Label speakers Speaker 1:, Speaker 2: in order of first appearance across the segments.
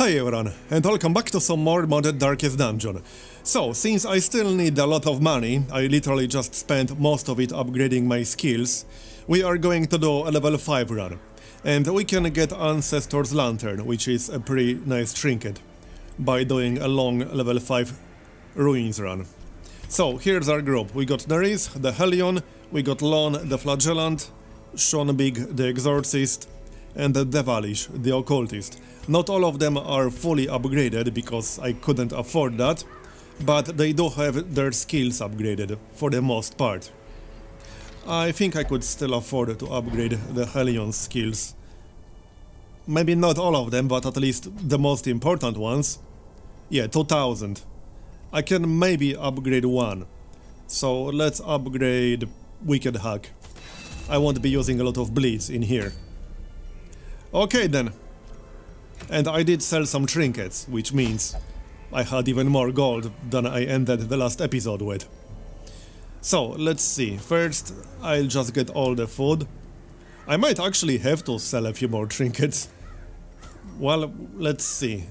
Speaker 1: Hi everyone, and welcome back to some more modded Darkest Dungeon. So, since I still need a lot of money, I literally just spent most of it upgrading my skills, we are going to do a level 5 run. And we can get Ancestor's Lantern, which is a pretty nice trinket, by doing a long level 5 Ruins run. So, here's our group. We got Neris, the Hellion, we got Lon, the Flagellant, Sean Big, the Exorcist, and the Devilish, the Occultist. Not all of them are fully upgraded, because I couldn't afford that, but they do have their skills upgraded, for the most part. I think I could still afford to upgrade the Hellion's skills. Maybe not all of them, but at least the most important ones. Yeah, 2000. I can maybe upgrade one. So let's upgrade Wicked Hack. I won't be using a lot of bleeds in here. Okay then. And I did sell some trinkets, which means I had even more gold than I ended the last episode with. So, let's see. First, I'll just get all the food. I might actually have to sell a few more trinkets. Well, let's see.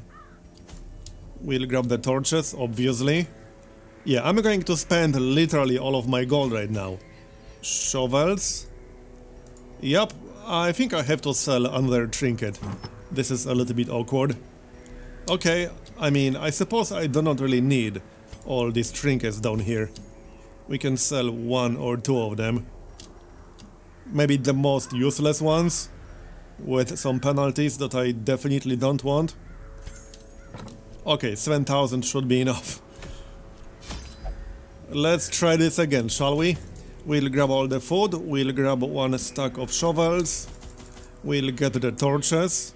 Speaker 1: We'll grab the torches, obviously. Yeah, I'm going to spend literally all of my gold right now. Shovels. Yep, I think I have to sell another trinket. This is a little bit awkward. Okay, I mean, I suppose I do not really need all these trinkets down here. We can sell one or two of them. Maybe the most useless ones, with some penalties that I definitely don't want. Okay, 7,000 should be enough. Let's try this again, shall we? We'll grab all the food, we'll grab one stack of shovels, we'll get the torches,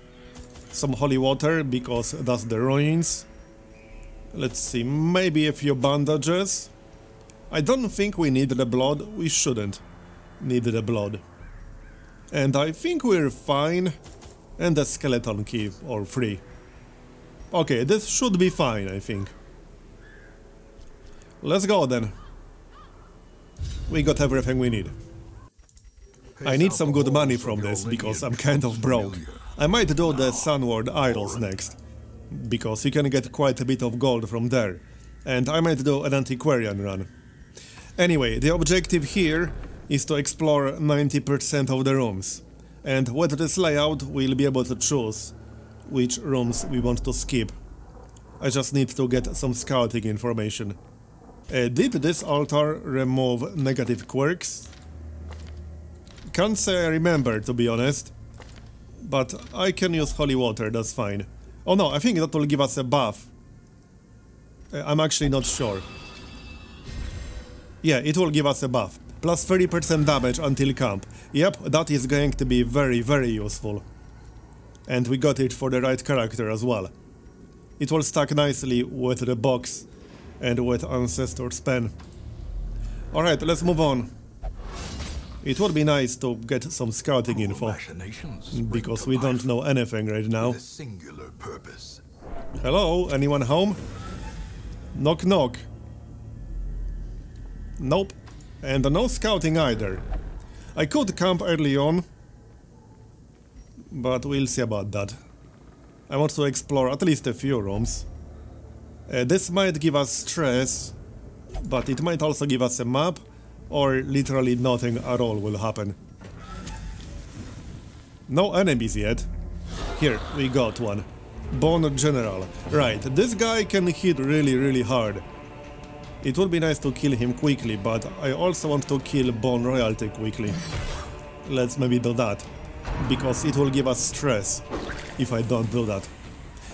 Speaker 1: some holy water, because that's the ruins. Let's see, maybe a few bandages. I don't think we need the blood, we shouldn't need the blood. And I think we're fine. And a skeleton key, or 3. Okay, this should be fine, I think. Let's go then. We got everything we need. I need some good money from this, because I'm kind of broke. I might do the Sunward Idols next, because you can get quite a bit of gold from there. And I might do an antiquarian run. Anyway, the objective here is to explore 90% of the rooms. And with this layout, we'll be able to choose which rooms we want to skip. I just need to get some scouting information. Did this altar remove negative quirks? Can't say I remember, to be honest. But I can use holy water, that's fine. Oh no, I think that will give us a buff. I'm actually not sure. Yeah, it will give us a buff. Plus 30% damage until camp. Yep, that is going to be very, very useful. And we got it for the right character as well. It will stack nicely with the box and with Ancestor's Pen. Alright, let's move on. It would be nice to get some scouting info, because we don't know anything right now. Hello, anyone home? Knock knock. Nope. And no scouting either. I could camp early on, but we'll see about that. I want to explore at least a few rooms. This might give us stress, but it might also give us a map, or literally nothing at all will happen. No enemies yet. Here, we got one. Bone General. Right, this guy can hit really, really hard. It would be nice to kill him quickly, but I also want to kill Bone Royalty quickly. Let's maybe do that, because it will give us stress if I don't do that.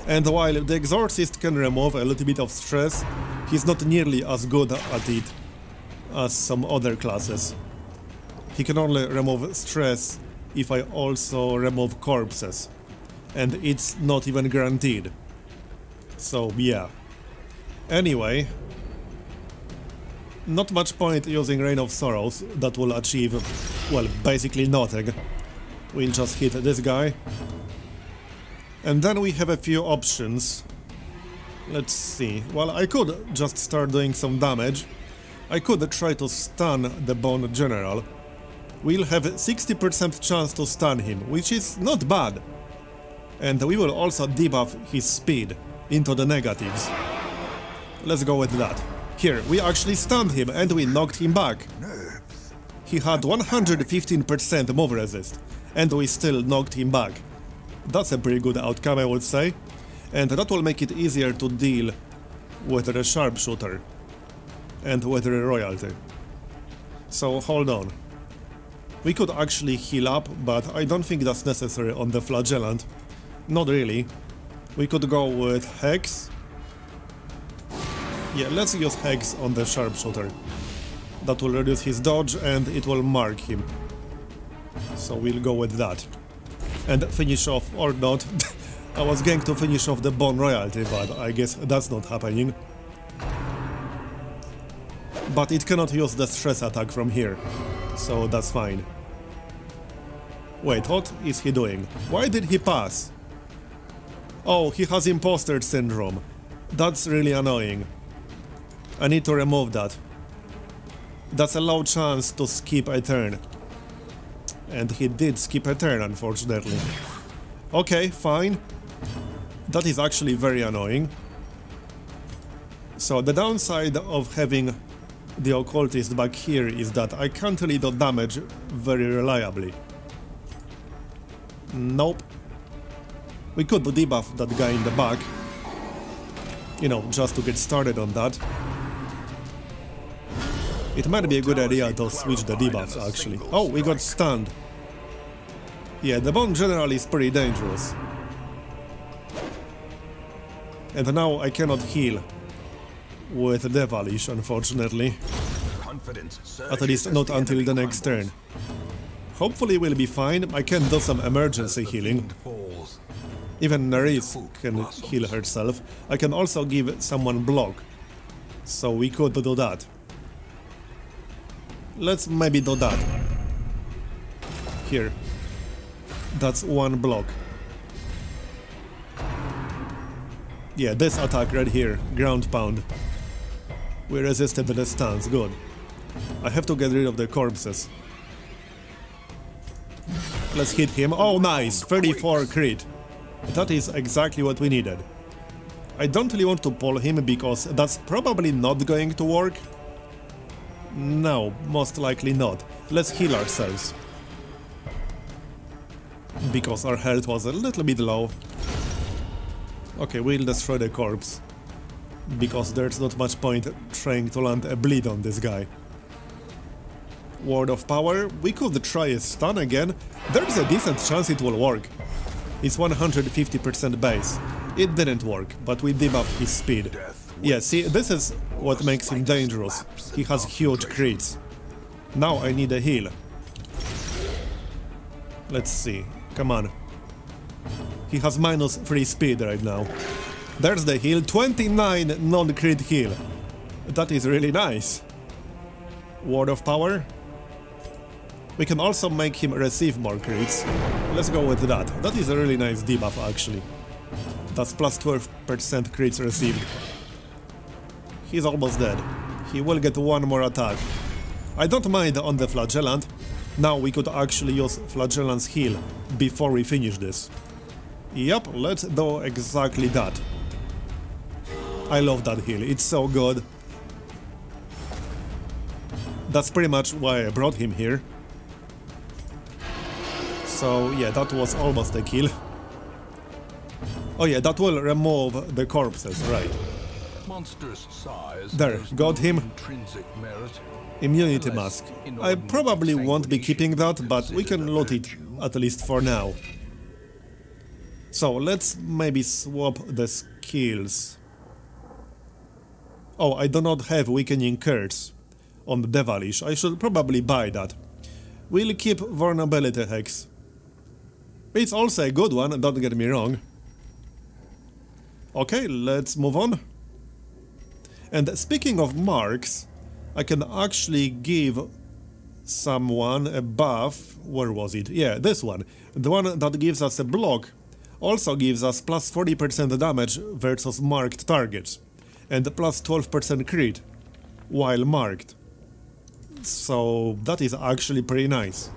Speaker 1: And while the Exorcist can remove a little bit of stress, he's not nearly as good at it as some other classes. He can only remove stress if I also remove corpses, and it's not even guaranteed. So yeah. Anyway, not much point using Rain of Sorrows, that will achieve, well, basically nothing. We'll just hit this guy. And then we have a few options. Let's see. Well, I could just start doing some damage. I could try to stun the Bone General. We'll have 60% chance to stun him, which is not bad. And we will also debuff his speed into the negatives. Let's go with that. Here, we actually stunned him and we knocked him back. He had 115% move resist, and we still knocked him back. That's a pretty good outcome, I would say. And that will make it easier to deal with the Sharpshooter and with the royalty. So hold on. We could actually heal up, but I don't think that's necessary on the Flagellant. Not really. We could go with Hex. Yeah, let's use Hex on the Sharpshooter. That will reduce his dodge and it will mark him. So we'll go with that. And finish off, or not. I was going to finish off the Bone Royalty, but I guess that's not happening. But it cannot use the stress attack from here, so that's fine. Wait, what is he doing? Why did he pass? Oh, he has imposter syndrome. That's really annoying. I need to remove that. That's a low chance to skip a turn. And he did skip a turn, unfortunately. Okay, fine. That is actually very annoying. So the downside of having the occultist back here is that I can't really do damage very reliably. Nope. We could debuff that guy in the back. You know, just to get started on that. It might be a good idea to switch the debuffs, actually. Oh, we got stunned. Yeah, the Bone General is pretty dangerous. And now I cannot heal with Devilish, unfortunately. At least not until the next turn. Hopefully we'll be fine. I can do some emergency healing. Even Nerys can heal herself. I can also give someone block. So we could do that. Let's maybe do that. Here. That's one block. Yeah, this attack right here. Ground pound. We resisted the stance. Good. I have to get rid of the corpses. Let's hit him. Oh, nice! 34 crit. That is exactly what we needed. I don't really want to pull him because that's probably not going to work. No, most likely not. Let's heal ourselves. Because our health was a little bit low. Okay, we'll destroy the corpse. Because there's not much point trying to land a bleed on this guy. Word of Power. We could try a stun again. There's a decent chance it will work. It's 150% base. It didn't work, but we debuffed his speed. Yeah, see, this is what makes him dangerous. He has huge crits. Now I need a heal. Let's see. Come on. He has -3 speed right now. There's the heal. 29 non-crit heal. That is really nice. Word of Power. We can also make him receive more crits. Let's go with that. That is a really nice debuff, actually. That's plus 12% crits received. He's almost dead. He will get one more attack. I don't mind on the Flagellant. Now we could actually use Flagellant's heal before we finish this. Yep, let's do exactly that. I love that heal, it's so good. That's pretty much why I brought him here. So yeah, that was almost a kill. Oh yeah, that will remove the corpses, right. There, got him. Immunity mask. I probably won't be keeping that, but we can loot it, at least for now. So let's maybe swap the skills. Oh, I do not have weakening curse on the Devilish. I should probably buy that. We'll keep Vulnerability Hex. It's also a good one, don't get me wrong. Okay, let's move on. And speaking of marks, I can actually give someone a buff. Where was it? Yeah, this one. The one that gives us a block also gives us plus 40% damage versus marked targets and plus 12% crit while marked. So that is actually pretty nice.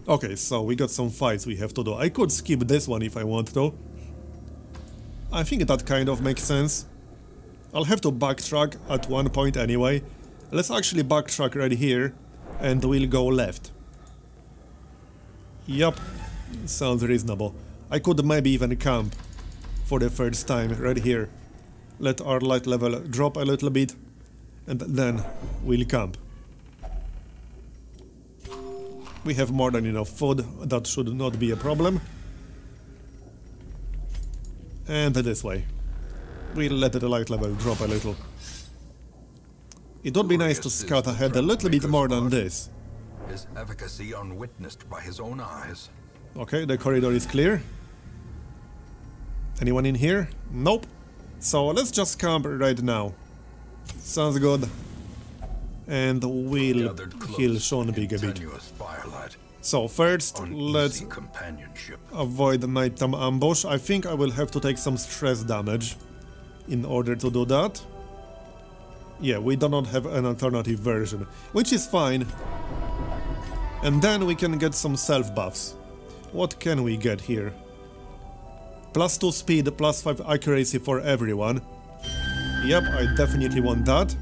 Speaker 1: Okay, so we got some fights we have to do. I could skip this one if I want to. I think that kind of makes sense. I'll have to backtrack at one point anyway. Let's actually backtrack right here, and we'll go left. Yup, sounds reasonable. I could maybe even camp for the first time right here. Let our light level drop a little bit, and then we'll camp. We have more than enough food, that should not be a problem. And this way. We'll let the light level drop a little. It would be nice to scout ahead a little bit more than this.
Speaker 2: His efficacy unwitnessed by his own eyes.
Speaker 1: Okay, the corridor is clear. Anyone in here? Nope. So let's just camp right now. Sounds good. And we'll heal Seanbig a bit. So first, let's avoid the nighttime ambush. I think I will have to take some stress damage in order to do that. Yeah, we do not have an alternative version, which is fine. And then we can get some self-buffs. What can we get here? +2 speed, +5 accuracy for everyone. Yep, I definitely want that.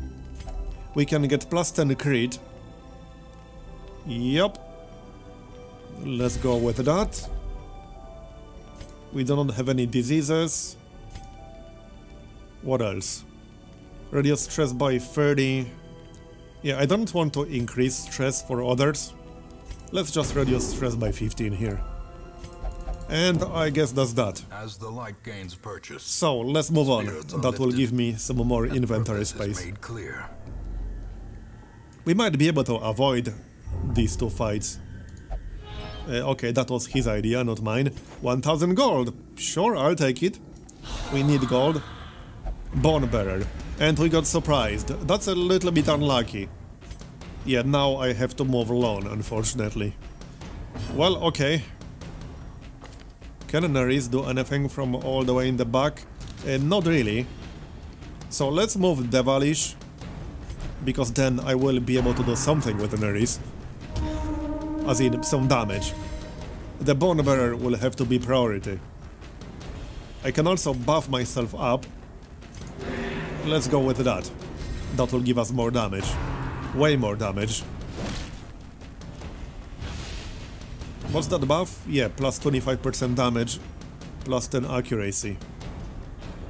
Speaker 1: We can get +10 crit. Yep. Let's go with that. We do not have any diseases. What else? Reduce stress by 30. Yeah, I don't want to increase stress for others. Let's just reduce stress by 15 here. And I guess that's that.
Speaker 2: As the light gains purchase,
Speaker 1: so let's move on. That will give me some more inventory space. We might be able to avoid these two fights. Okay, that was his idea, not mine. 1000 gold. Sure, I'll take it. We need gold. Bone Bearer. And we got surprised. That's a little bit unlucky. Yeah, now I have to move alone, unfortunately. Well, okay. Can Nerys do anything from all the way in the back? Not really. So let's move Devilish, because then I will be able to do something with the Nerys. As in, some damage. The Bone Bearer will have to be priority. I can also buff myself up. Let's go with that. That will give us more damage. Way more damage. What's that buff? Yeah, plus 25% damage, plus 10 accuracy.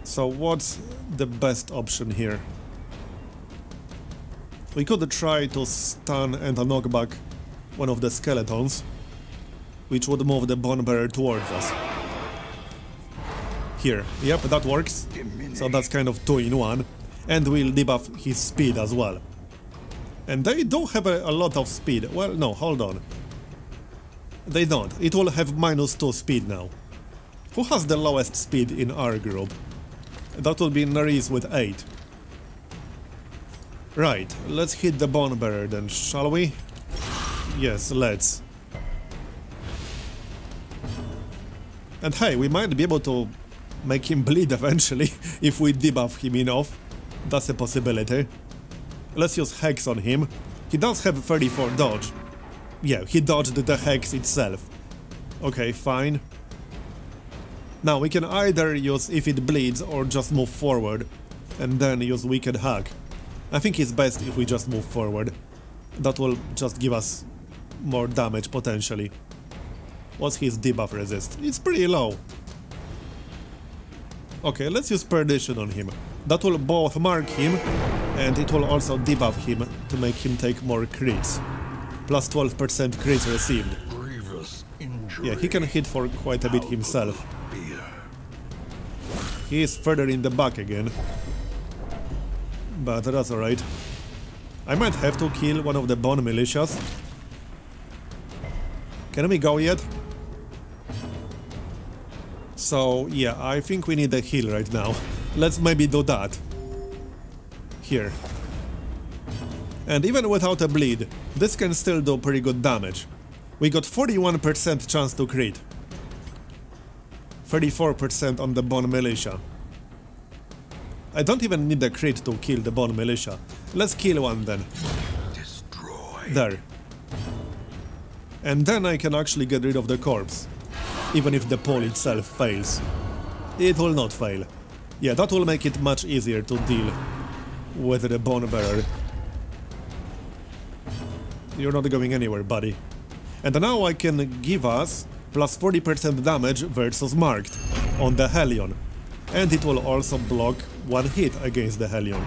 Speaker 1: So what's the best option here? We could try to stun and knock back one of the skeletons, which would move the Bone Bearer towards us. Here, yep, that works. So that's kind of 2-in-1. And we'll debuff his speed as well. And they do have a lot of speed. Well, no, hold on. They don't. It will have -2 speed now. Who has the lowest speed in our group? That will be Nerys with 8. Right, let's hit the Bone Bearer then, shall we? Yes, let's. And hey, we might be able to make him bleed eventually if we debuff him enough. That's a possibility. Let's use Hex on him. He does have 34 dodge. Yeah, he dodged the Hex itself. Okay, fine. Now we can either use if it bleeds or just move forward and then use Wicked Hack. I think it's best if we just move forward. That will just give us more damage potentially. What's his debuff resist? It's pretty low. Okay, let's use Perdition on him. That will both mark him and it will also debuff him to make him take more crits. Plus 12% crits received. Yeah, he can hit for quite a bit himself. He is further in the back again. But that's alright. I might have to kill one of the Bone Militias. Can we go yet? So, yeah, I think we need a heal right now. Let's maybe do that. Here. And even without a bleed, this can still do pretty good damage. We got 41% chance to crit. 34% on the Bone Militia. I don't even need a crit to kill the Bone Militia. Let's kill one then.
Speaker 2: Destroy.
Speaker 1: There. And then I can actually get rid of the corpse, even if the pole itself fails. It will not fail. Yeah, that will make it much easier to deal with the bone bearer. You're not going anywhere, buddy. And now I can give us plus 40% damage versus marked on the Hellion. And it will also block one hit against the Hellion.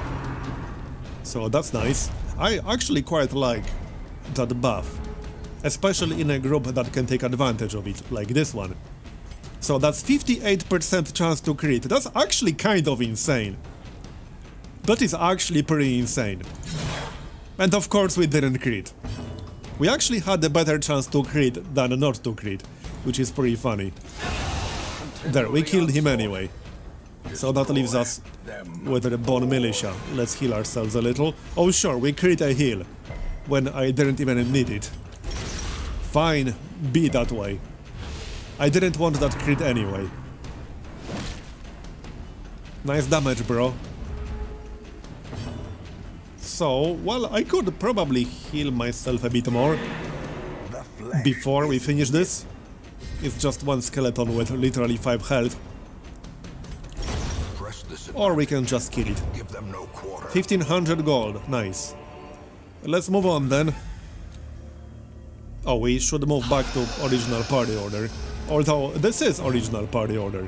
Speaker 1: So that's nice. I actually quite like that buff. Especially in a group that can take advantage of it, like this one. So that's 58% chance to crit. That's actually kind of insane. That is actually pretty insane. And of course we didn't crit. We actually had a better chance to crit than not to crit, which is pretty funny. There, we killed him anyway. So that leaves us with the Bone Militia. Let's heal ourselves a little. Oh sure, we crit a heal when I didn't even need it. Fine, be that way. I didn't want that crit anyway. Nice damage, bro. So, well, I could probably heal myself a bit more before we finish this. It's just one skeleton with literally 5 health. Or we can just kill it. 1500 gold, nice. Let's move on then. Oh, we should move back to original party order. Although, this is original party order.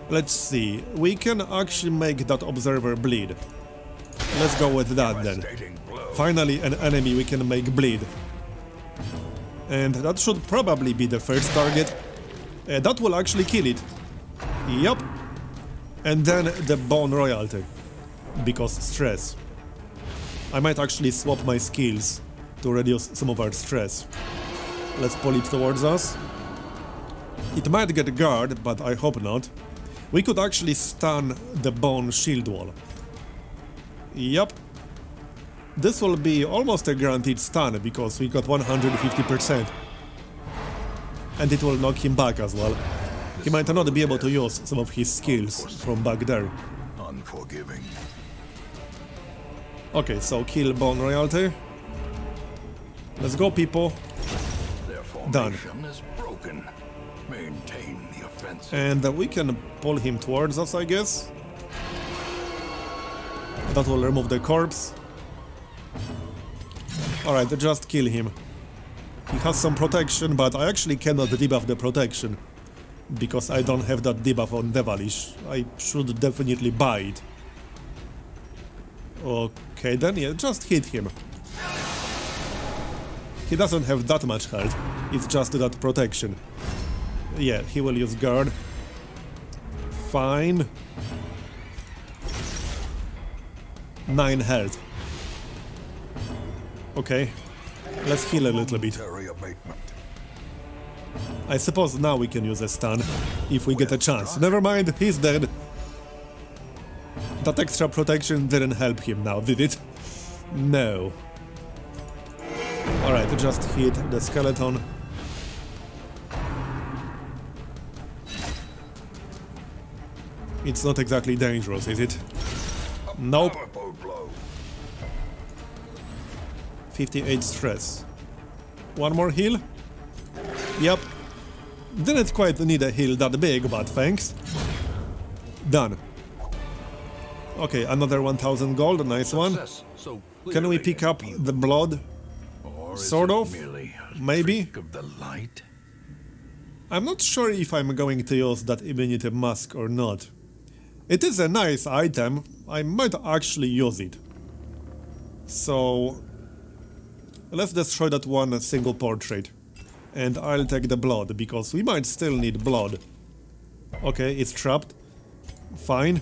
Speaker 1: Let's see, we can actually make that observer bleed. Let's go with that then. Finally, an enemy we can make bleed. And that should probably be the first target. That will actually kill it. Yup. And then the bone royalty. Because stress. I might actually swap my skills to reduce some of our stress. Let's pull it towards us. It might get guard, but I hope not. We could actually stun the bone shield wall. Yup. This will be almost a guaranteed stun because we got 150%. And it will knock him back as well. He might not be able to use some of his skills from back there.
Speaker 2: Unforgiving.
Speaker 1: Okay, so kill bone royalty. Let's go, people. Done.
Speaker 2: Is broken. Maintain the offensive.
Speaker 1: And we can pull him towards us, I guess. That will remove the corpse. Alright, just kill him. He has some protection, but I actually cannot debuff the protection. Because I don't have that debuff on Devilish. I should definitely buy it. Okay, then yeah, just hit him. He doesn't have that much health, it's just that protection. Yeah, he will use guard. Fine. 9 health. Okay, let's heal a little bit. I suppose now we can use a stun, if we get a chance. Never mind, he's dead. That extra protection didn't help him now, did it? No. Alright, just hit the skeleton. It's not exactly dangerous, is it? Nope. 58 stress. One more heal? Yep. Didn't quite need a heal that big, but thanks. Done. Okay, another 1000 gold, nice one. Can we pick up the blood? Sort of? Maybe? I'm not sure if I'm going to use that immunity mask or not. It is a nice item, I might actually use it. So... let's destroy that one single portrait. And I'll take the blood, because we might still need blood. Okay, it's trapped. Fine.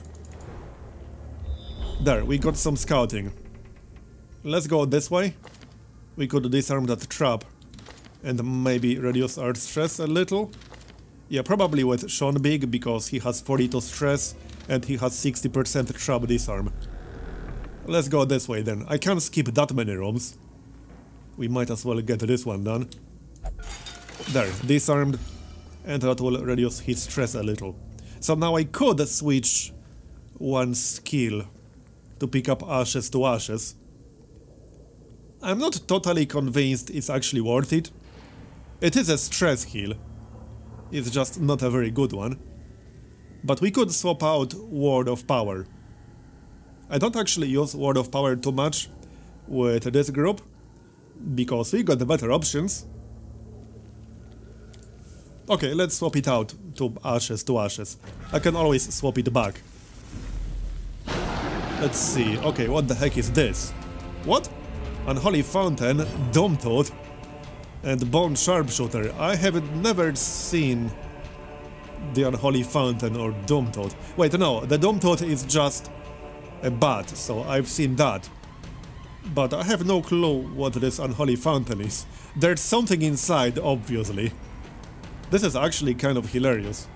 Speaker 1: There, we got some scouting. Let's go this way. We could disarm that trap. And maybe reduce our stress a little. Yeah, probably with Sean Big, because he has 42 stress. And he has 60% trap disarm. Let's go this way then. I can't skip that many rooms. We might as well get this one done. There, disarmed. And that will reduce his stress a little. So now I could switch one skill to pick up ashes to ashes. I'm not totally convinced it's actually worth it, It is a stress heal. It's just not a very good one. But we could swap out Word of Power. I don't actually use Word of Power too much with this group, because we got the better options. Okay, let's swap it out to ashes to ashes. I can always swap it back. Let's see. Okay, what the heck is this? What? Unholy Fountain, Dome Toad, and Bone Sharpshooter. I have never seen the Unholy Fountain or Dome Toad. Wait, no, the Dome Toad is just a bat, so I've seen that. But I have no clue what this Unholy Fountain is. There's something inside, obviously. This is actually kind of hilarious.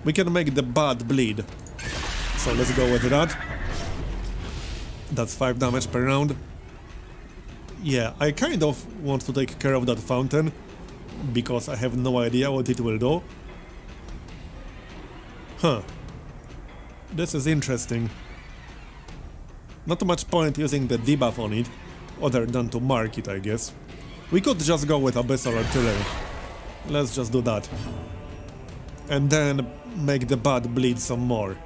Speaker 1: We can make the bat bleed. So let's go with that. That's 5 damage per round. Yeah, I kind of want to take care of that fountain, because I have no idea what it will do. Huh. This is interesting. Not much point using the debuff on it, other than to mark it, I guess. We could just go with Abyssal Artillery. Let's just do that. And then make the bat bleed some more.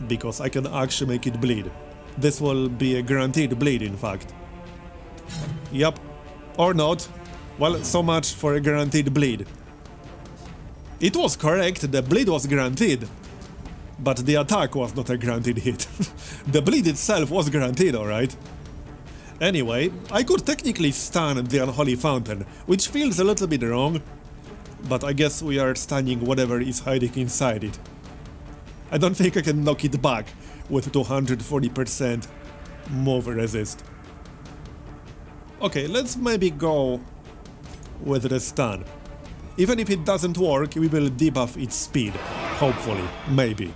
Speaker 1: Because I can actually make it bleed. This will be a guaranteed bleed, in fact. Yup. Or not. Well, so much for a guaranteed bleed. It was correct, the bleed was guaranteed. But the attack was not a guaranteed hit. The bleed itself was guaranteed, alright? Anyway, I could technically stun the Unholy Fountain, which feels a little bit wrong, but I guess we are stunning whatever is hiding inside it. I don't think I can knock it back with 240% move resist. Okay, let's maybe go with the stun. Even if it doesn't work, we will debuff its speed. Hopefully, maybe.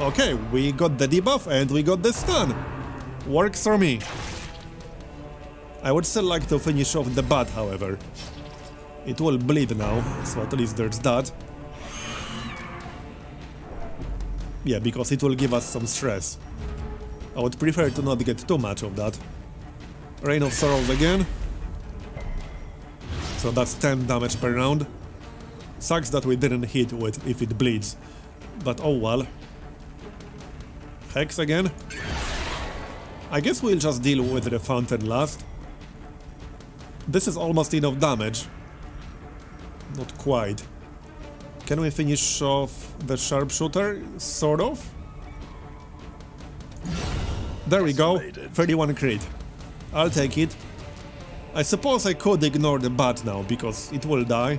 Speaker 1: Okay, we got the debuff and we got the stun. Works for me. I would still like to finish off the bat, however. It will bleed now, so at least there's that. Yeah, because it will give us some stress. I would prefer to not get too much of that. Rain of Sorrows again. So that's 10 damage per round. Sucks that we didn't hit with if it bleeds. But oh well. Hex again. I guess we'll just deal with the fountain last. This is almost enough damage. Not quite. Can we finish off the Sharpshooter? Sort of? There we go. 31 crit. I'll take it. I suppose I could ignore the bat now, because it will die.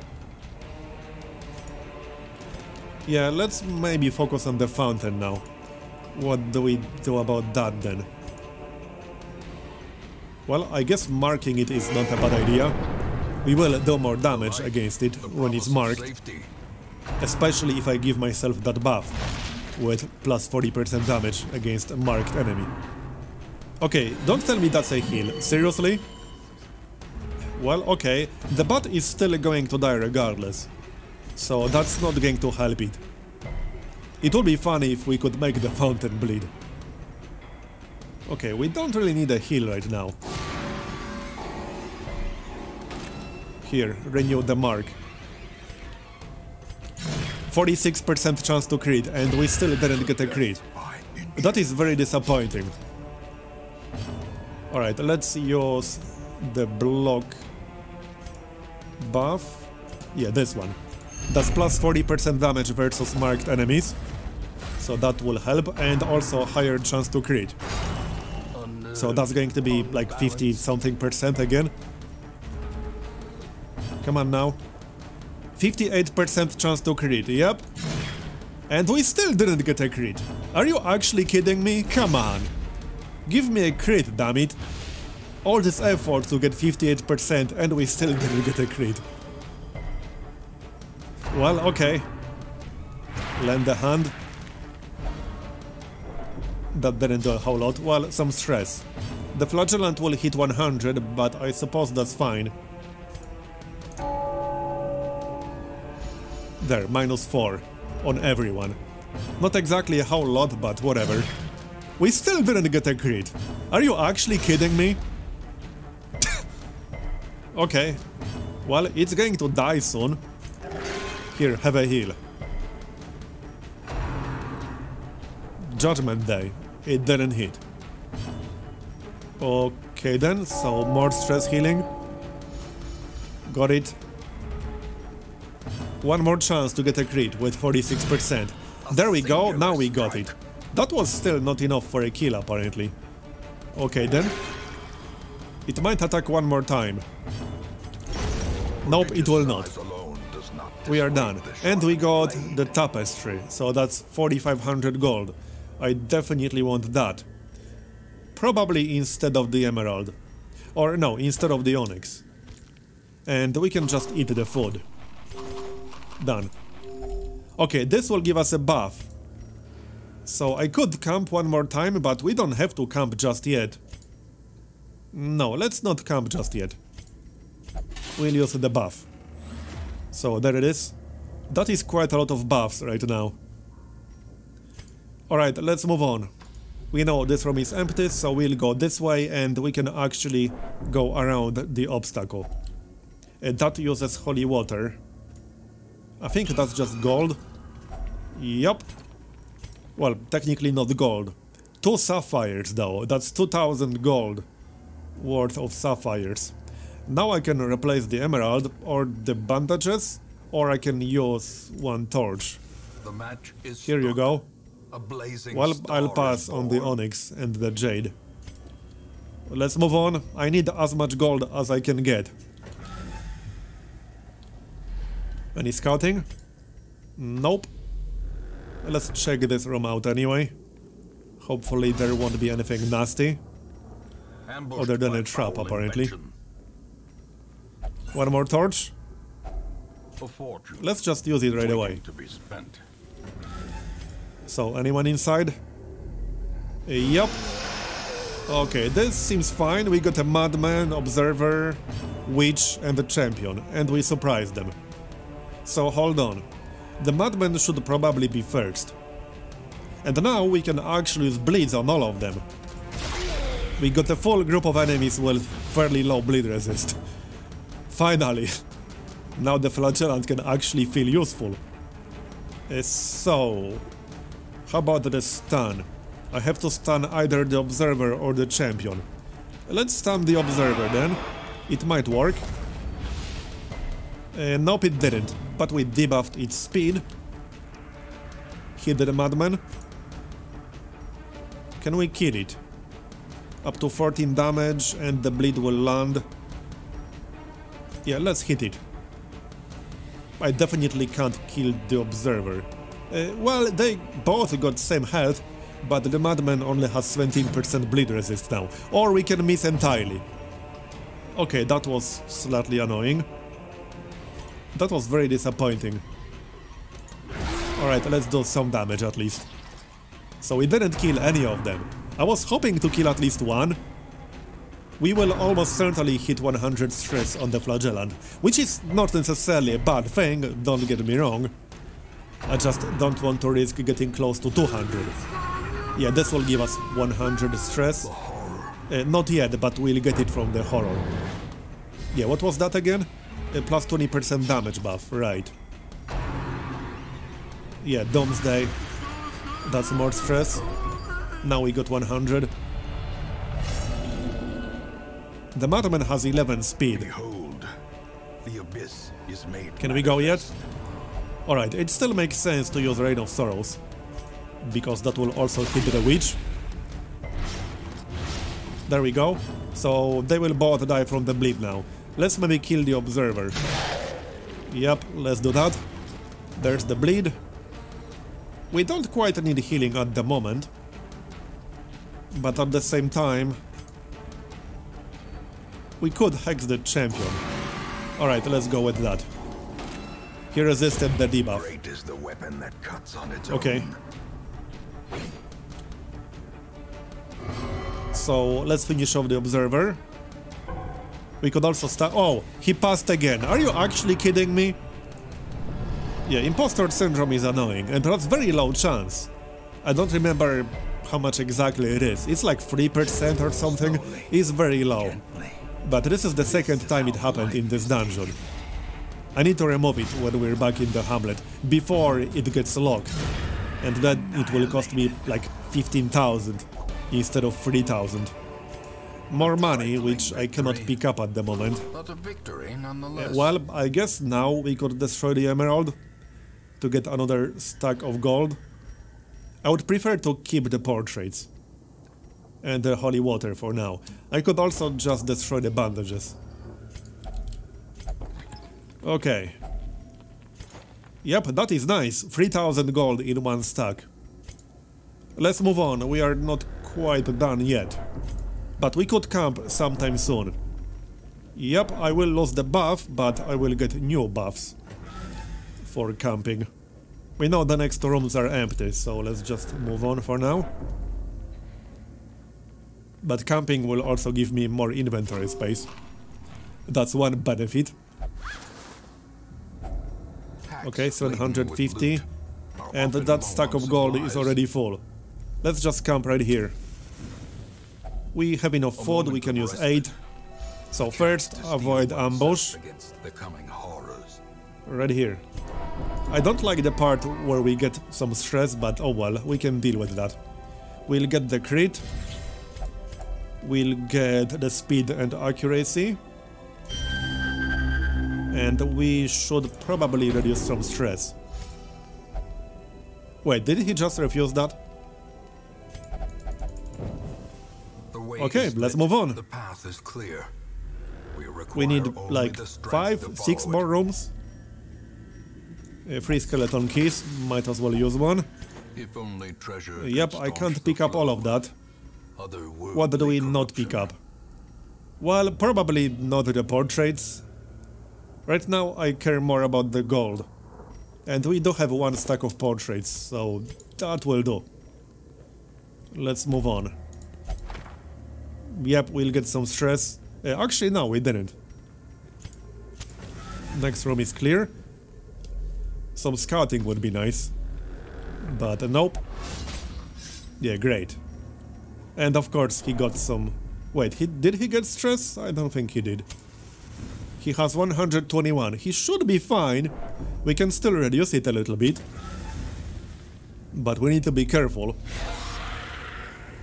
Speaker 1: Yeah, let's maybe focus on the fountain now. What do we do about that then? Well, I guess marking it is not a bad idea. We will do more damage against it when it's marked. Especially if I give myself that buff with plus 40% damage against a marked enemy. Okay, don't tell me that's a heal. Seriously? Well, okay, the bat is still going to die regardless. So that's not going to help it. It would be funny if we could make the fountain bleed. Okay, we don't really need a heal right now. Here, renew the mark. 46% chance to crit, and we still didn't get a crit. That is very disappointing. Alright, let's use the block buff. Yeah, this one. That's plus 40% damage versus marked enemies. So that will help, and also higher chance to crit. So that's going to be like 50 something percent again. Come on now. 58% chance to crit, yep. And we still didn't get a crit. Are you actually kidding me? Come on. Give me a crit, damn it. All this effort to get 58% and we still didn't get a crit. Well, okay. Lend a hand. That didn't do a whole lot. Well, some stress. The flagellant will hit 100, but I suppose that's fine. There, -4 on everyone. Not exactly a whole lot, but whatever. We still didn't get a crit. Are you actually kidding me? Okay. Well, it's going to die soon. Here, have a heal. Judgment Day. It didn't hit. Okay then, so more stress healing. Got it. One more chance to get a crit with 46%. There we go, now we got it. That was still not enough for a kill apparently. Okay then. It might attack one more time. Nope, it will not. We are done. And we got the tapestry, so that's 4500 gold. I definitely want that. Probably instead of the emerald. Or no, instead of the onyx. And we can just eat the food. Done. Okay, this will give us a buff. So I could camp one more time, but we don't have to camp just yet. No, let's not camp just yet. We'll use the buff. So there it is. That is quite a lot of buffs right now. Alright, let's move on. We know this room is empty, so we'll go this way and we can actually go around the obstacle. That uses holy water. I think that's just gold. Yup. Well, technically not gold. 2 sapphires though, that's 2000 gold worth of sapphires. Now I can replace the emerald or the bandages, or I can use one torch.
Speaker 2: The match is
Speaker 1: here you go.
Speaker 2: A blazing
Speaker 1: well,
Speaker 2: star
Speaker 1: I'll pass on the onyx and the jade. Let's move on. I need as much gold as I can get. Any scouting? Nope. Let's check this room out anyway. Hopefully there won't be anything nasty. Other than a trap, apparently. One more torch. Let's just use it right away. So, anyone inside? Yup. Okay, this seems fine. We got a madman, observer, witch, and a champion, and we surprised them. So, hold on. The madman should probably be first. And now we can actually use bleeds on all of them. We got a full group of enemies with fairly low bleed resist. Finally. Now the flagellant can actually feel useful. So... how about the stun? I have to stun either the observer or the champion. Let's stun the observer then. It might work. Nope, it didn't. But we debuffed its speed. Hit the madman. Can we kill it? Up to 14 damage and the bleed will land. Yeah, let's hit it. I definitely can't kill the observer. Well, they both got same health, but the madman only has 17% bleed resist now. Or we can miss entirely. Okay, that was slightly annoying. That was very disappointing. Alright, let's do some damage at least. So we didn't kill any of them. I was hoping to kill at least one. We will almost certainly hit 100 stress on the flagellant, which is not necessarily a bad thing, don't get me wrong. I just don't want to risk getting close to 200. Yeah, this will give us 100 stress. Not yet, but we'll get it from the horror. Yeah, what was that again? Plus 20% damage buff, right. Yeah, Doomsday. That's more stress. Now we got 100. The madman has 11 speed.
Speaker 2: Behold, the abyss is made.
Speaker 1: Can we go yet? Alright, it still makes sense to use Rain of Sorrows, because that will also hit the witch. There we go. So they will both die from the bleed now. Let's maybe kill the observer. Yep, let's do that. There's the bleed. We don't quite need healing at the moment, but at the same time we could hex the champion. Alright, let's go with that. He resisted the debuff.
Speaker 2: Great is the weapon that cuts on its
Speaker 1: okay.
Speaker 2: own.
Speaker 1: So let's finish off the observer. We could also start. Oh, he passed again. Are you actually kidding me? Yeah, imposter syndrome is annoying, and that's very low chance. I don't remember how much exactly it is. It's like 3% or something. It's very low. But this is the second time it happened in this dungeon. I need to remove it when we're back in the hamlet, before it gets locked. And then it will cost me like 15,000 instead of 3,000. More money, which I cannot pick up at the moment.
Speaker 2: But a victory nonetheless.
Speaker 1: Well, I guess now we could destroy the emerald to get another stack of gold. I would prefer to keep the portraits and the holy water for now. I could also just destroy the bandages. Okay. Yep, that is nice. 3,000 gold in one stack. Let's move on. We are not quite done yet. But we could camp sometime soon. Yep, I will lose the buff, but I will get new buffs for camping. We know the next rooms are empty, so let's just move on for now. But camping will also give me more inventory space. That's one benefit. Okay, 750. And that stack of gold is already full. Let's just camp right here. We have enough food, we can use 8. So first, avoid ambush. Right here. I don't like the part where we get some stress, but oh well, we can deal with that. We'll get the crit. We'll get the speed and accuracy. And we should probably reduce some stress. Wait, did he just refuse that? Okay, let's move on.
Speaker 2: The path is clear.
Speaker 1: We need like 5, 6 more rooms. 3 skeleton keys, might as well use one.
Speaker 2: If only treasure.
Speaker 1: Yep, I can't pick up all of that. What do we not pick up? Well, probably not the portraits. Right now I care more about the gold. And we do have 1 stack of portraits, so that will do. Let's move on. Yep, we'll get some stress. Actually, no, we didn't. Next room is clear. Some scouting would be nice. But nope. Yeah, great. And of course he got some... Wait, did he get stress? I don't think he did. He has 121. He should be fine. We can still reduce it a little bit. But we need to be careful.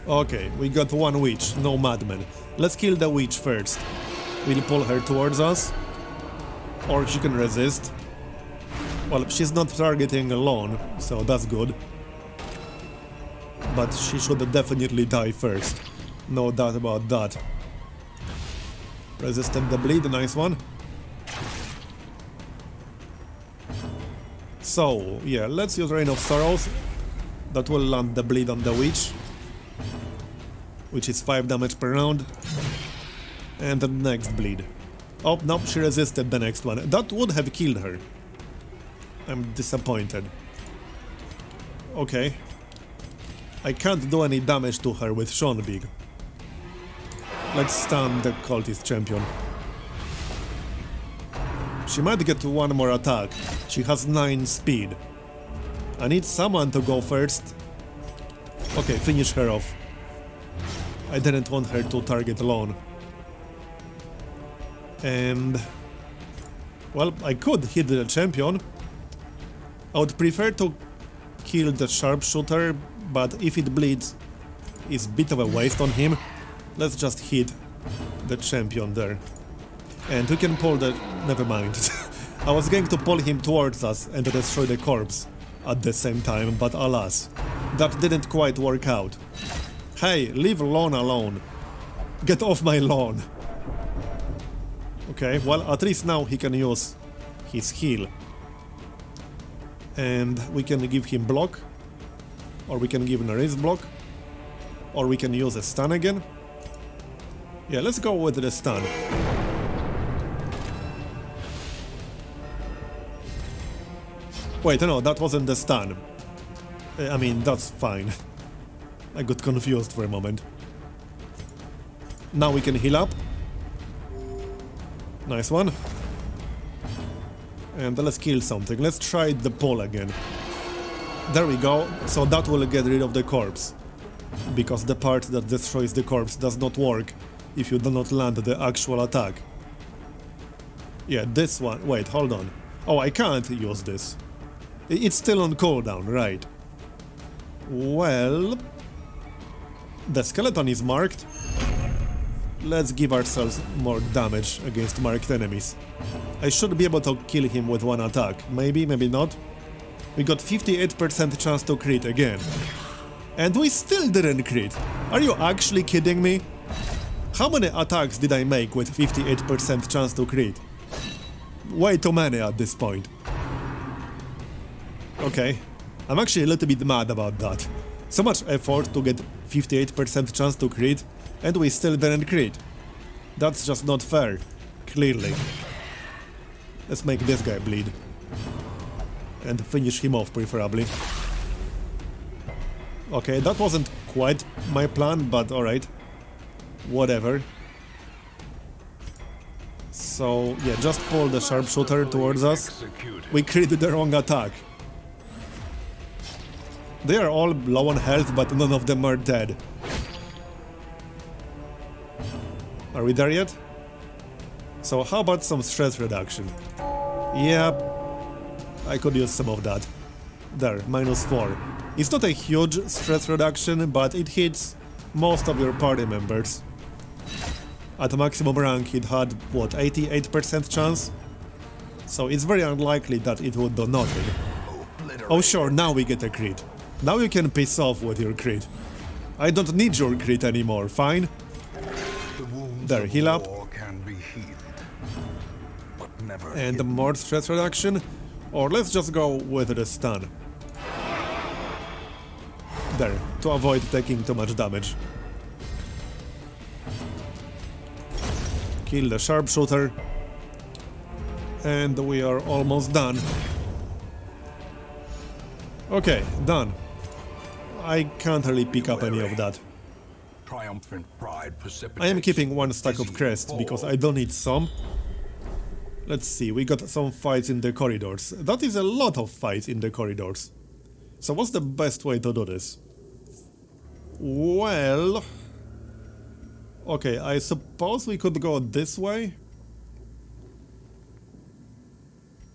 Speaker 1: Okay, we got 1 witch, no madman. Let's kill the witch first. We'll pull her towards us. Or she can resist. Well, she's not targeting alone, so that's good. But she should definitely die first. No doubt about that. Resisted the bleed, nice one. So, yeah, let's use Rain of Sorrows. That will land the bleed on the witch. Which is 5 damage per round. And the next bleed. Oh, no, she resisted the next one. That would have killed her. I'm disappointed. Okay. I can't do any damage to her with Schonbig. Let's stun the cultist champion. She might get 1 more attack. She has 9 speed. I need someone to go first. Okay, finish her off. I didn't want her to target alone. And... well, I could hit the champion. I would prefer to kill the Sharpshooter, but if it bleeds, it's a bit of a waste on him. Let's just hit the champion there. And we can pull the... never mind. I was going to pull him towards us and destroy the corpse at the same time, but alas, that didn't quite work out. Hey, leave lawn alone. Get off my lawn. Okay, well, at least now he can use his heal. And we can give him block. Or we can give him a raise block. Or we can use a stun again. Yeah, let's go with the stun. Wait, no, that wasn't the stun. I mean, that's fine. I got confused for a moment. Now we can heal up. Nice one. And let's kill something. Let's try the pull again. There we go. So that will get rid of the corpse. Because the part that destroys the corpse does not work if you do not land the actual attack. Yeah, this one. Wait, hold on. Oh, I can't use this. It's still on cooldown, right? Well... The skeleton is marked. Let's give ourselves more damage against marked enemies. I should be able to kill him with one attack. Maybe, maybe not. We got 58% chance to crit again. And we still didn't crit. Are you actually kidding me? How many attacks did I make with 58% chance to crit? Way too many at this point. Okay. I'm actually a little bit mad about that. So much effort to get 58% chance to crit, and we still didn't crit. That's just not fair. Clearly. Let's make this guy bleed. And finish him off, preferably. Okay, that wasn't quite my plan, but alright. Whatever. So, yeah, just pull the Sharpshooter towards us. We created the wrong attack. They are all low on health, but none of them are dead. Are we there yet? So how about some stress reduction? Yeah, I could use some of that. There, -4. It's not a huge stress reduction, but it hits most of your party members. At maximum rank it had, what, 88% chance? So it's very unlikely that it would do nothing. Oh sure, now we get a crit. Now you can piss off with your crit. I don't need your crit anymore, fine? There, heal up. And more stress reduction? Or let's just go with the stun. There, to avoid taking too much damage. Kill the Sharpshooter. And we are almost done. Okay, done. I can't really pick up any of that. I am keeping one stack of crests because I don't need some. Let's see, we got some fights in the corridors. That is a lot of fights in the corridors. So what's the best way to do this? Well... Okay, I suppose we could go this way?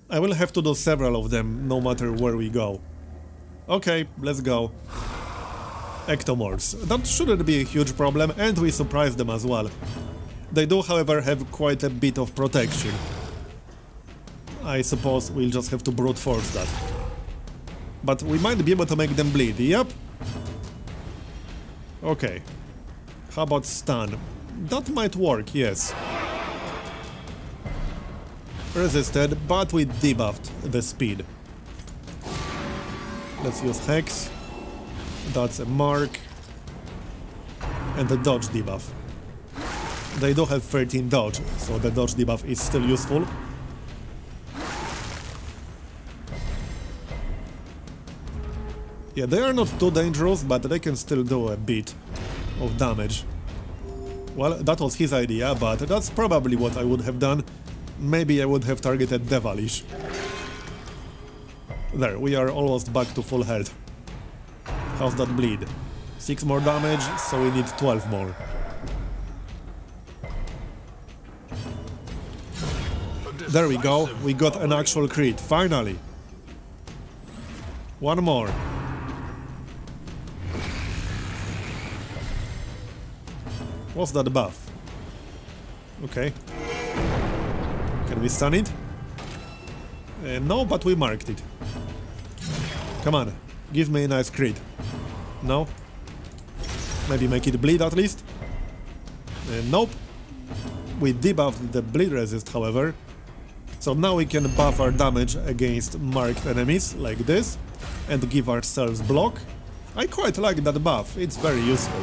Speaker 1: I will have to do several of them, no matter where we go. Okay, let's go. Ectomorphs. That shouldn't be a huge problem, and we surprise them as well. They do, however, have quite a bit of protection. I suppose we'll just have to brute force that. But we might be able to make them bleed, yep. Okay. How about stun? That might work, yes. Resisted, but we debuffed the speed. Let's use Hex. That's a mark. And the dodge debuff. They do have 13 dodge, so the dodge debuff is still useful. Yeah, they are not too dangerous, but they can still do a bit of damage. Well, that was his idea, but that's probably what I would have done. Maybe I would have targeted Devilish. There, we are almost back to full health. How's that bleed? 6 more damage, so we need 12 more. There we go, we got an actual crit, finally! One more. What's that buff? Okay. Can we stun it? No, but we marked it. Come on, give me a nice crit. No? Maybe make it bleed at least? Nope. We debuffed the bleed resist, however. So now we can buff our damage against marked enemies, like this, and give ourselves block. I quite like that buff, it's very useful.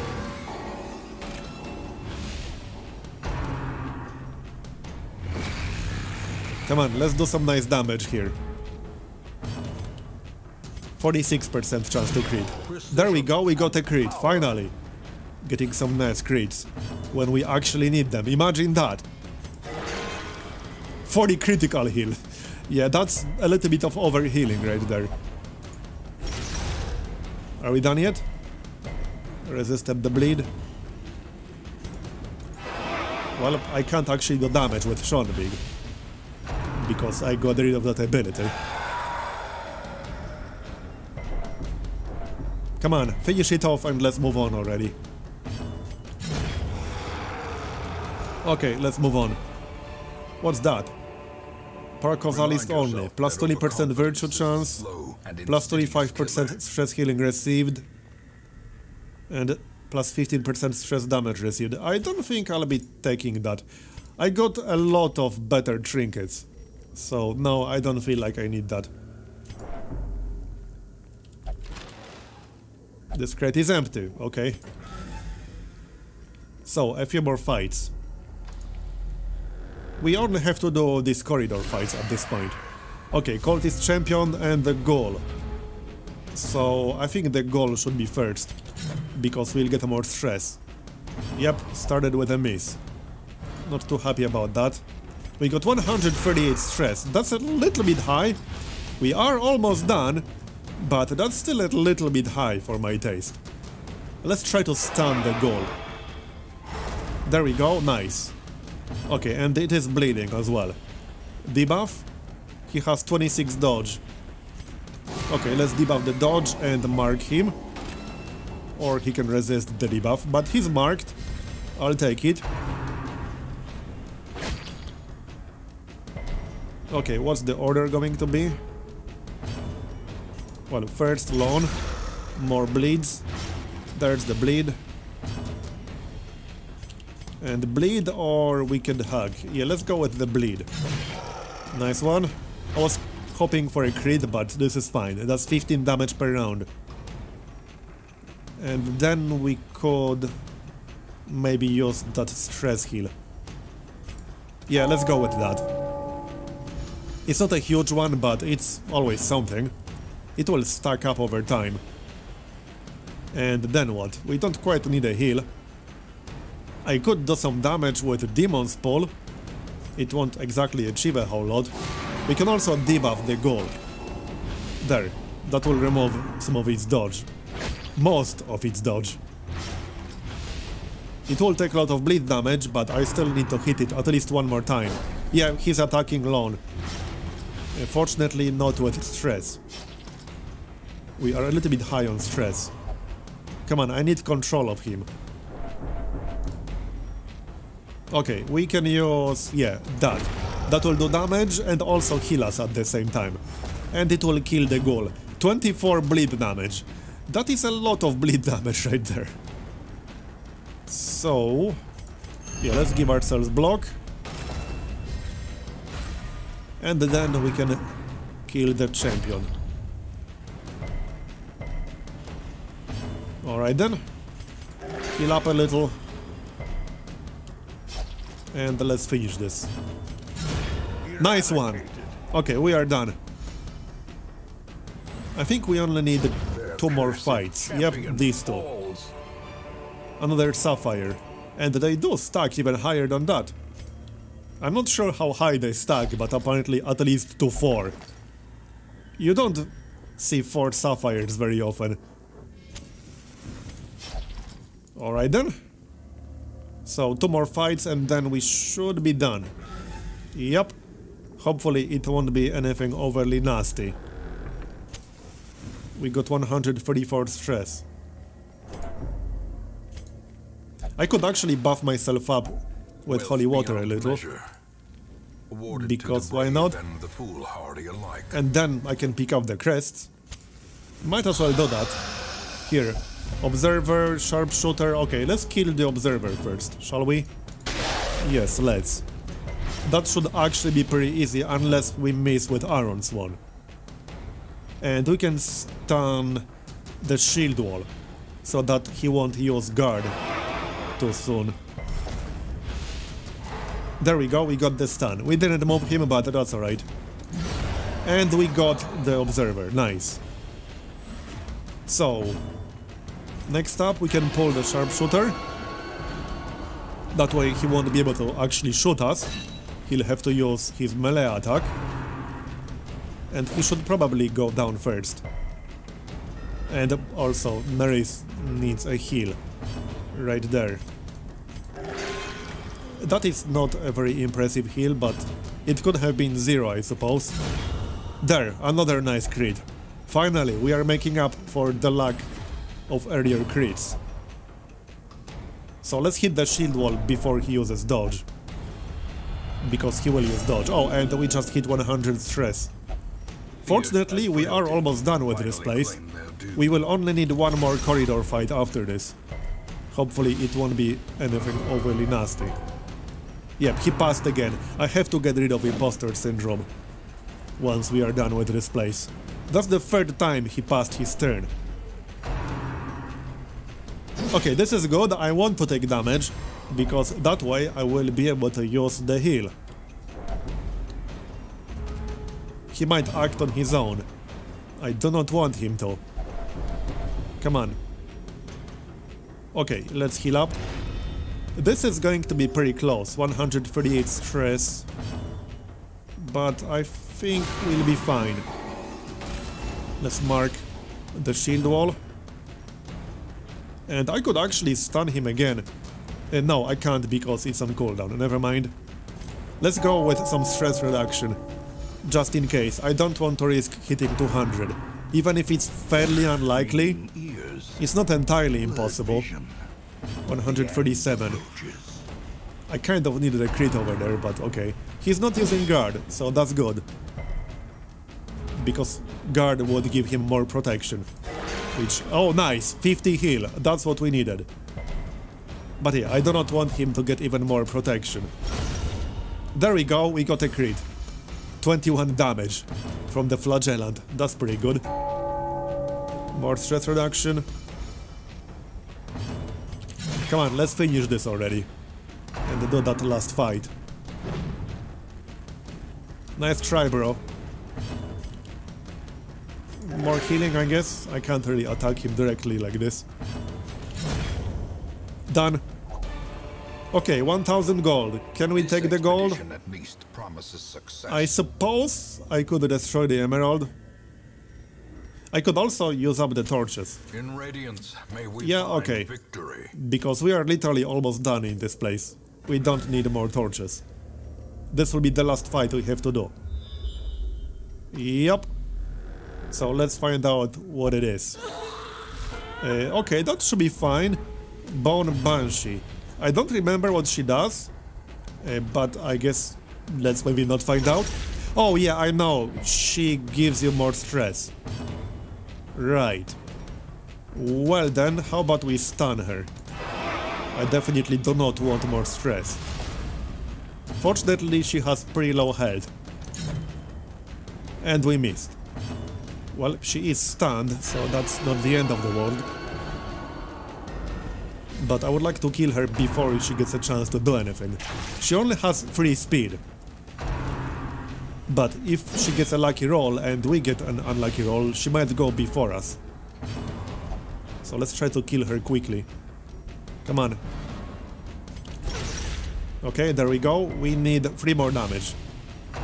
Speaker 1: Come on, let's do some nice damage here. 46% chance to crit. There we go, we got a crit, finally. Getting some nice crits when we actually need them, imagine that. 40 critical heal. Yeah, that's a little bit of overhealing right there. Are we done yet? Resisted the bleed. Well, I can't actually do damage with Sean Big, because I got rid of that ability. Come on, finish it off and let's move on already. Okay, let's move on. What's that? Paracausalist only. Plus 20% virtue chance, plus 25% stress healing received, and plus 15% stress damage received. I don't think I'll be taking that. I got a lot of better trinkets, so no, I don't feel like I need that. This crate is empty, okay. So, a few more fights. We only have to do these corridor fights at this point. Okay, Cultist Champion and the goal. So, I think the goal should be first, because we'll get more stress. Yep, started with a miss. Not too happy about that. We got 138 stress, that's a little bit high. We are almost done, but that's still a little bit high for my taste. Let's try to stun the goal. There we go, nice. Okay, and it is bleeding as well. Debuff? He has 26 dodge. Okay, let's debuff the dodge and mark him. Or he can resist the debuff, but he's marked. I'll take it. Okay, what's the order going to be? Well, first Lone, more bleeds. There's the bleed. And bleed or wicked hug. Yeah, let's go with the bleed. Nice one. I was hoping for a crit, but this is fine. That's 15 damage per round. And then we could maybe use that stress heal. Yeah, let's go with that. It's not a huge one, but it's always something. It will stack up over time. And then what? We don't quite need a heal. I could do some damage with Demon's Pull. It won't exactly achieve a whole lot. We can also debuff the goal. There. That will remove some of its dodge. Most of its dodge. It will take a lot of bleed damage, but I still need to hit it at least one more time. Yeah, he's attacking Lone. Fortunately, not with stress. We are a little bit high on stress. Come on, I need control of him. Okay, we can use, yeah, that. That will do damage and also heal us at the same time. And it will kill the ghoul. 24 bleed damage. That is a lot of bleed damage right there. So, yeah, let's give ourselves block. And then we can kill the champion. Alright then. Heal up a little. And let's finish this. Nice one! Okay, we are done. I think we only need 2 more fights. Yep, these 2. Another Sapphire. And they do stack even higher than that. I'm not sure how high they stack, but apparently at least to 4. You don't see 4 Sapphires very often. Alright then. So 2 more fights and then we should be done. Yep. Hopefully it won't be anything overly nasty. We got 134 stress. I could actually buff myself up with holy water a little. Because why not? And then I can pick up the crests. Might as well do that. Here. Observer, Sharpshooter. Okay, let's kill the Observer first, shall we? Yes, let's. That should actually be pretty easy unless we miss with Aaron's one. And we can stun the shield wall so that he won't use guard too soon. There we go, we got the stun. We didn't move him, but that's alright. And we got the Observer, nice. So, next up we can pull the Sharpshooter. That way he won't be able to actually shoot us. He'll have to use his melee attack. And he should probably go down first. And also, Nerys needs a heal. Right there. That is not a very impressive heal, but it could have been 0, I suppose. There, another nice crit. Finally, we are making up for the lack of earlier crits. So let's hit the shield wall before he uses dodge. Because he will use dodge. Oh, and we just hit 100 stress. Fortunately, we are almost done with this place. We will only need one more corridor fight after this. Hopefully it won't be anything overly nasty. Yep, he passed again. I have to get rid of imposter syndrome once we are done with this place. That's the third time he passed his turn. Okay, this is good. I want to take damage, because that way I will be able to use the heal. He might act on his own. I do not want him to. Come on. Okay, let's heal up. This is going to be pretty close. 138 stress. But I think we'll be fine. Let's mark the shield wall. And I could actually stun him again. No, I can't because it's on cooldown. Never mind. Let's go with some stress reduction. Just in case. I don't want to risk hitting 200. Even if it's fairly unlikely, it's not entirely impossible. 137. I kind of needed a crit over there, but okay. He's not using guard, so that's good. Because guard would give him more protection. Which, oh nice, 50 heal, that's what we needed. But yeah, I do not want him to get even more protection. There we go, we got a crit. 21 damage from the flagellant, that's pretty good. More stress reduction. Come on, let's finish this already. And do that last fight. Nice try, bro. More healing, I guess. I can't really attack him directly like this. Done. Okay, 1000 gold. Can we take the gold?
Speaker 2: At least promises success.
Speaker 1: I suppose I could destroy the emerald. I could also use up the torches.
Speaker 2: In Radiance, may we
Speaker 1: Yeah,
Speaker 2: find
Speaker 1: okay.
Speaker 2: victory.
Speaker 1: Because we are literally almost done in this place. We don't need more torches. This will be the last fight we have to do. Yep. So let's find out what it is. Okay, that should be fine. Bone Banshee. I don't remember what she does, but I guess let's maybe not find out. Oh yeah, I know. She gives you more stress. Right. Well then, how about we stun her? I definitely do not want more stress. Fortunately, she has pretty low health. And we missed. Well, she is stunned, so that's not the end of the world. But I would like to kill her before she gets a chance to do anything. She only has 3 speed. But if she gets a lucky roll and we get an unlucky roll, she might go before us. So let's try to kill her quickly. Come on. Okay, there we go. We need 3 more damage.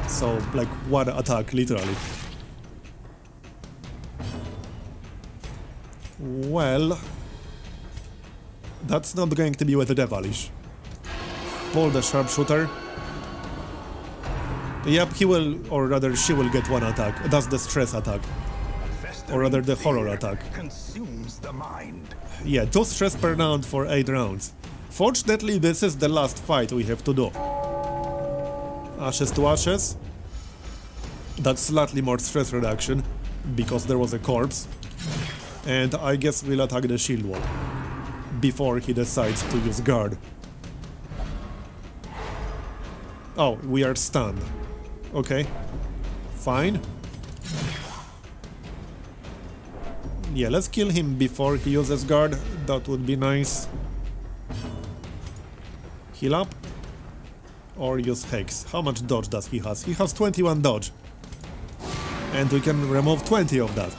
Speaker 1: So, like, 1 attack, literally. Well... that's not going to be with the Devilish. Pull the Sharpshooter. Yep, he will, or rather she will get 1 attack. That's the stress attack. Or rather the horror attack.
Speaker 2: Consumes the mind.
Speaker 1: Yeah, 2 stress per round for 8 rounds. Fortunately, this is the last fight we have to do. Ashes to ashes. That's slightly more stress reduction, because there was a corpse. And I guess we'll attack the shield wall before he decides to use guard. Oh, we are stunned. Okay. Fine. Yeah, let's kill him before he uses guard. That would be nice. Heal up. Or use Hex. How much dodge does he has? He has 21 dodge. And we can remove 20 of that.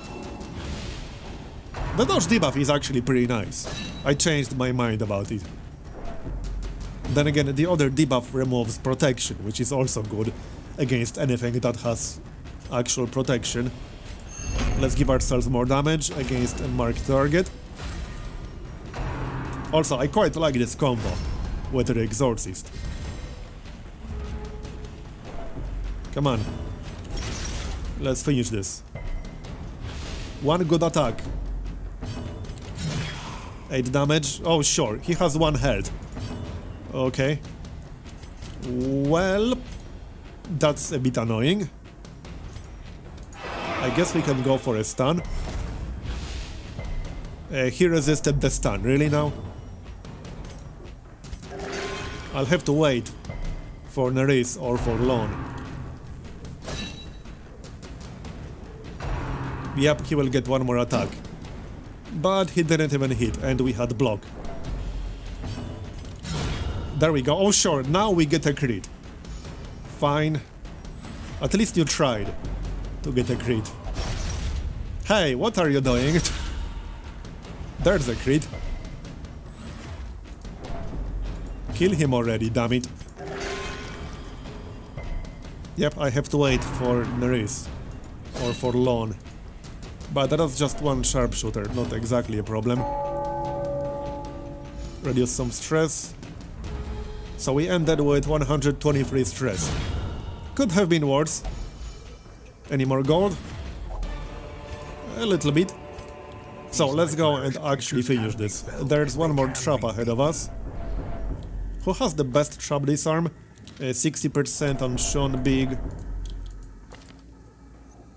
Speaker 1: The dodge debuff is actually pretty nice. I changed my mind about it. Then again, the other debuff removes protection, which is also good against anything that has actual protection. Let's give ourselves more damage against a marked target. Also, I quite like this combo with the Exorcist. Come on. Let's finish this. One good attack. 8 damage. Oh, sure. He has 1 health. Okay. Well, that's a bit annoying. I guess we can go for a stun. He resisted the stun. Really now? I'll have to wait for Nerys or for Lon. Yep, he will get 1 more attack. But he didn't even hit, and we had block. There we go. Oh, sure, now we get a crit. Fine. At least you tried to get a crit. Hey, what are you doing? There's a crit. Kill him already, damn it. Yep, I have to wait for Nerys. Or for Lon. But that's just 1 sharpshooter, not exactly a problem. Reduce some stress. So we ended with 123 stress. Could have been worse. Any more gold? A little bit. So let's go and actually finish this. There's 1 more trap ahead of us. Who has the best trap disarm? 60% on Sean Big.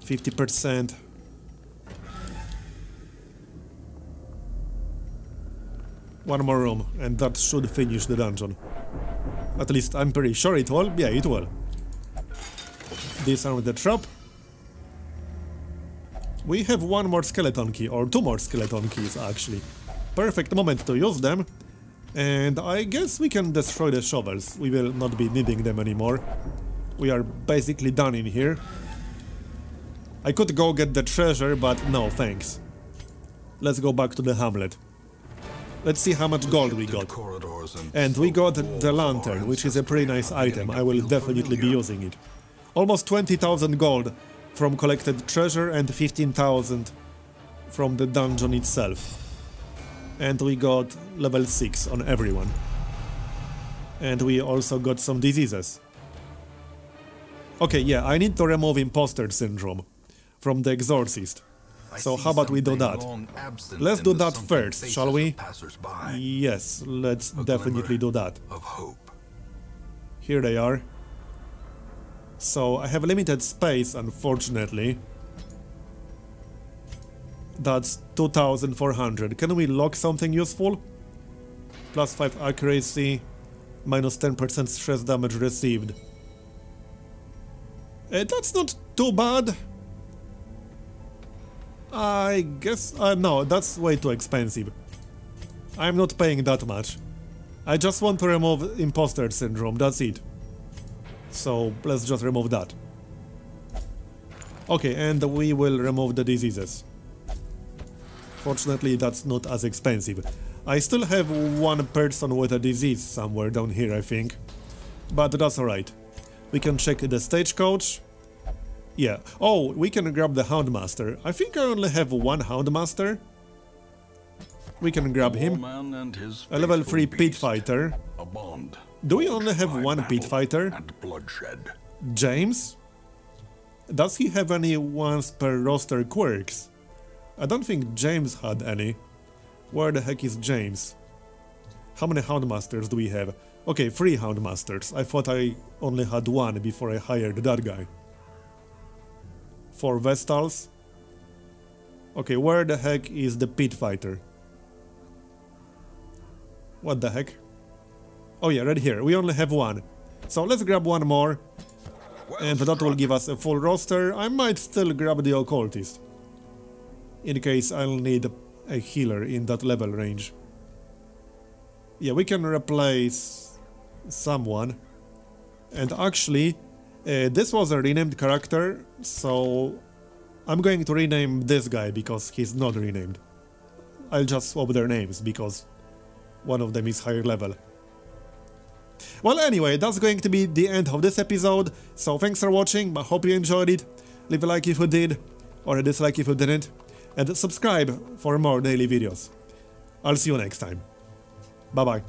Speaker 1: 50%. One more room, and that should finish the dungeon. At least I'm pretty sure it will. Yeah, it will. Disarm the trap. We have 1 more skeleton key, or 2 more skeleton keys actually. Perfect moment to use them. And I guess we can destroy the shovels. We will not be needing them anymore. We are basically done in here. I could go get the treasure, but no thanks. Let's go back to the hamlet. Let's see how much gold we got. And we got the lantern, which is a pretty nice item. I will definitely be using it. Almost 20,000 gold from collected treasure and 15,000 from the dungeon itself. And we got level 6 on everyone. And we also got some diseases. Okay, yeah, I need to remove imposter syndrome from the exorcist. So how about we do that? Let's do that first, shall we? Yes, let's definitely do that. Here they are. So I have limited space, unfortunately. That's 2,400. Can we lock something useful? Plus 5 accuracy, minus 10% stress damage received. That's not too bad. I guess... no, that's way too expensive. I'm not paying that much. I just want to remove imposter syndrome, that's it. So let's just remove that. Okay, and we will remove the diseases. Fortunately, that's not as expensive. I still have 1 person with a disease somewhere down here, I think. But that's alright. We can check the stagecoach. Yeah. Oh, we can grab the Houndmaster. I think I only have 1 Houndmaster. We can grab him. A level 3 pit fighter. Do we only have 1 pit fighter? James? Does he have any once per roster quirks? I don't think James had any. Where the heck is James? How many Houndmasters do we have? Okay, 3 Houndmasters. I thought I only had 1 before I hired that guy. 4 Vestals. Okay, where the heck is the pit fighter? What the heck? Oh yeah, right here. We only have 1. So let's grab 1 more. And that will give us a full roster. I might still grab the occultist. In case I'll need a healer in that level range. Yeah, we can replace someone. And actually, this was a renamed character, so I'm going to rename this guy because he's not renamed. I'll just swap their names because one of them is higher level. Well, anyway, that's going to be the end of this episode, so thanks for watching, I hope you enjoyed it. Leave a like if you did, or a dislike if you didn't, and subscribe for more daily videos. I'll see you next time. Bye bye.